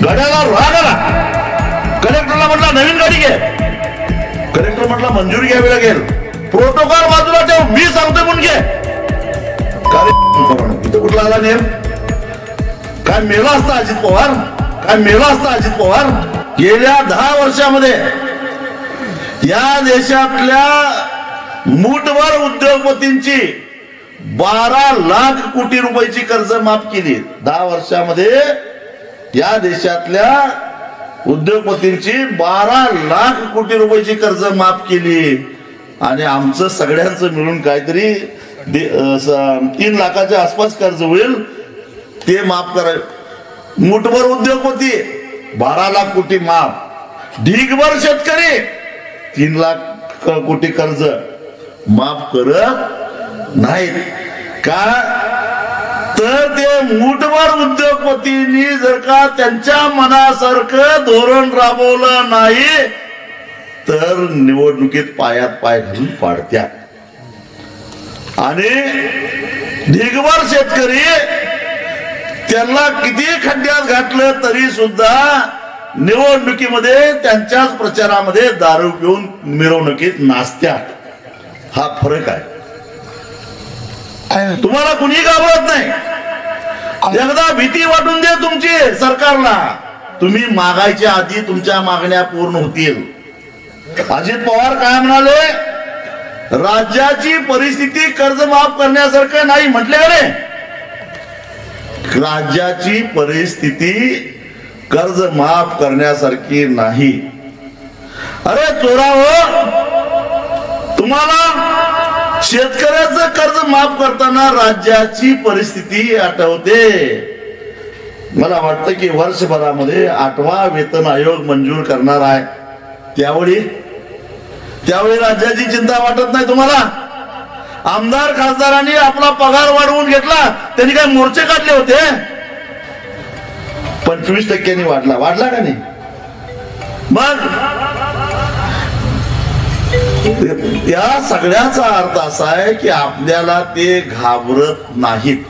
गाड्याला राग आला, कलेक्टरला म्हटला नवीन गाडी घे, कलेक्टर म्हटला मंजुरी घ्यावी लागेल, प्रोटोकॉल बाजूला ठेव, मी सांगतोय म्हणून घे. इथं कुठला आला नेम? काय मेला असता अजित पवार, काय मेला असता अजित पवार. गेल्या 10 वर्षामध्ये या देशातल्या मूठभर उद्योगपतींची 12 लाख कोटी रुपयाची कर्ज माफ केली. 10 वर्षामध्ये या देशातल्या उद्योगपतींची 12 लाख कोटी रुपयाची कर्ज माफ केली. आणि आमचं सगळ्यांचं मिळून काहीतरी 3 लाखाच्या आसपास कर्ज होईल, ते माफ करा. मूठभर उद्योगपती 12 लाख कोटी माफ, ढीगभर शेतकरी 3 लाख कोटी कर्ज माफ करत नाहीत का? तर ते मूठभर उद्योगपतींनी जर का त्यांच्या मनासारखं धोरण राबवलं नाही तर निवडणुकीत पायात पाय घालून पाडत्या. आणि ढीगभर शेतकरी त्यांना किती खड्ड्यात घातलं तरी सुद्धा निवडणुकीमध्ये त्यांच्याच प्रचारामध्ये दारू पिऊन मिरवणुकीत नाचत्या. हा फरक आहे. तुम्हाला कुणी घाबरत नाही. एकदा भीती वाटून दे तुमची सरकारला, तुम्ही मागायच्या आधी तुमच्या मागण्या पूर्ण होतील. अजित पवार काय म्हणाले? राज्याची परिस्थिती कर्ज माफ करण्यासारखं नाही म्हटले का रे? राज्याची परिस्थिती कर्ज माफ करण्यासारखी नाही. अरे चोरावं, तुम्हाला शेतकऱ्याचं कर्ज माफ करताना राज्याची परिस्थिती आठवते. मला वाटतं की वर्षभरामध्ये 8वा वेतन आयोग मंजूर करणार आहे. त्यावेळी राज्याची चिंता वाटत नाही तुम्हाला? आमदार खासदारांनी आपला पगार वाढवून घेतला, त्यांनी काय मोर्चे काढले होते? 25% वाढला का नाही? मग या सगळ्याचा अर्थ असा आहे की आपल्याला ते घाबरत नाहीत.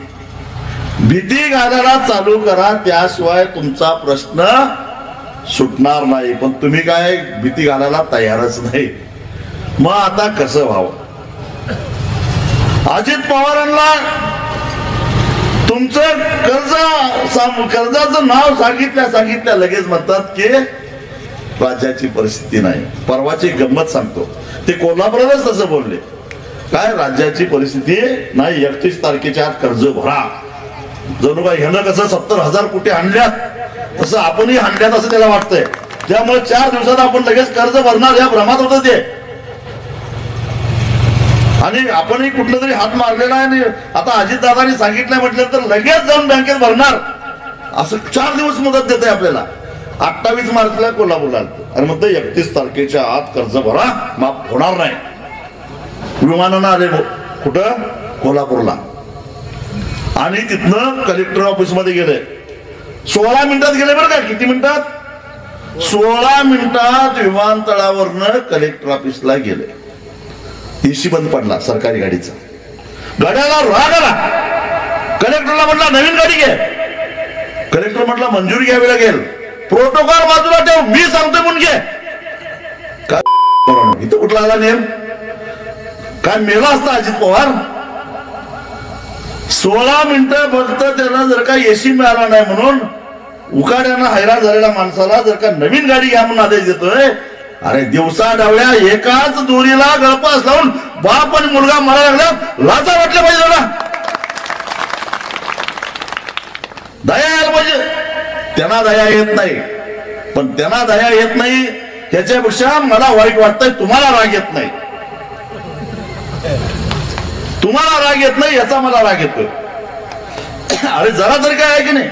भीती घालायला चालू करा, त्याशिवाय तुमचा प्रश्न सुटणार नाही. पण तुम्ही काय भीती घालायला तयारच नाही. मग आता कसं व्हावं? अजित पवारांना तुमचं कर्जाचं नाव सांगितल्या लगेच म्हणतात की राज्याची परिस्थिती नाही. परवाची गंमत सांगतो, ते कोल्हापुरातच तसं बोलले. काय राज्याची परिस्थिती नाही, 31 तारखेच्या आत कर्ज भरा. जणू काय ह्यानं कसं 70,000 कोटी आणल्यात तसं आपणही आणल्यात असं त्याला वाटतंय. त्यामुळे 4 दिवसात आपण लगेच कर्ज भरणार या भ्रमात होतं ते. आणि आपणही कुठलं तरी हात मारलेला आहे. आता अजितदादांनी सांगितलं म्हटलं तर लगेच जाऊन बँकेत भरणार असं 4 दिवस मुदत देते आपल्याला. 28 मार्चला कोल्हापूरला आणि मग 31 तारखेच्या आत कर्ज भरा, माफ होणार नाही. विमानानं आले कुठं? कोल्हापूरला. आणि तिथनं कलेक्टर ऑफिस मध्ये गेले. 16 मिनिटात गेले बरं का. किती मिनिटात? 16 मिनिटात विमानतळावरनं कलेक्टर ऑफिसला गेले. एसी बंद पडला सरकारी गाडीचा. गाड्याला राग आला, कलेक्टरला म्हटला नवीन गाडी घे, कलेक्टर म्हटला मंजुरी घ्यावी लागेल, प्रोटोकॉल बाजूला ठेव, मी सांगतोय म्हणून घे. इथं कुठला आला नेम? काय मेला असता अजित पवार? 16 मिनिटं फक्त त्यांना जर का एसी मिळाला नाही म्हणून उकाड्यानं हैराण झालेल्या माणसाला जर का नवीन गाडी घ्या म्हणून आदेश देतोय. अरे दिवसा डावल्या एकाच दोरीला गळपास लावून बाप आणि मुलगा मरायला लागला, लाजा वाटल्या पाहिजे ना, दया यायला पाहिजे. त्यांना दया येत नाही. पण त्यांना दया येत नाही ह्याच्यापेक्षा मला वाईट वाटतंय तुम्हाला राग येत नाही. तुम्हाला राग येत नाही याचा मला राग येतोय. अरे जरा तरी काय आहे की नाही?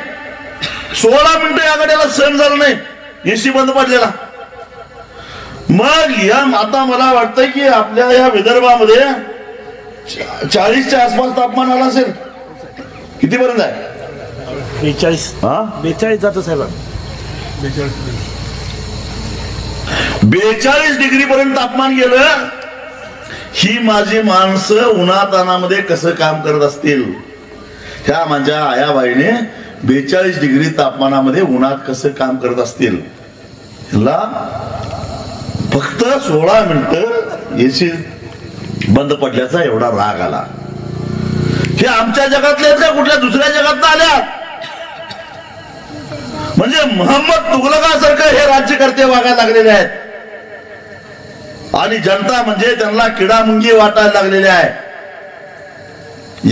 16 मिनिटं या गाड्याला सहन झालं नाही, एसी बंद पडलेला. मग या आता मला वाटतंय की आपल्या या विदर्भामध्ये 40च्या आसपास तापमान आलं असेल. किती पर्यंत आहे? 42 जातो साहेब. 42 डिग्री पर्यंत तापमान गेलं. ही माझी माणसं उन्हातानामध्ये कसं काम करत असतील. ह्या माझ्या आयाबाईने 42 डिग्री तापमानामध्ये उन्हात कसं काम करत असतील. ह्याला फक्त 16 मिनिटं एसी बंद पडल्याचा एवढा राग आला. हे आमच्या जगातले आहेत का कुठल्या दुसऱ्या जगात आल्या? म्हणजे मोहम्मद तुघलकासारखं हे राज्यकर्ते वागायला लागलेले आहेत आणि जनता म्हणजे त्यांना किडामुंगी वाटायला लागलेली आहे.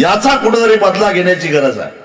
याचा कुठेतरी बदला घेण्याची गरज आहे.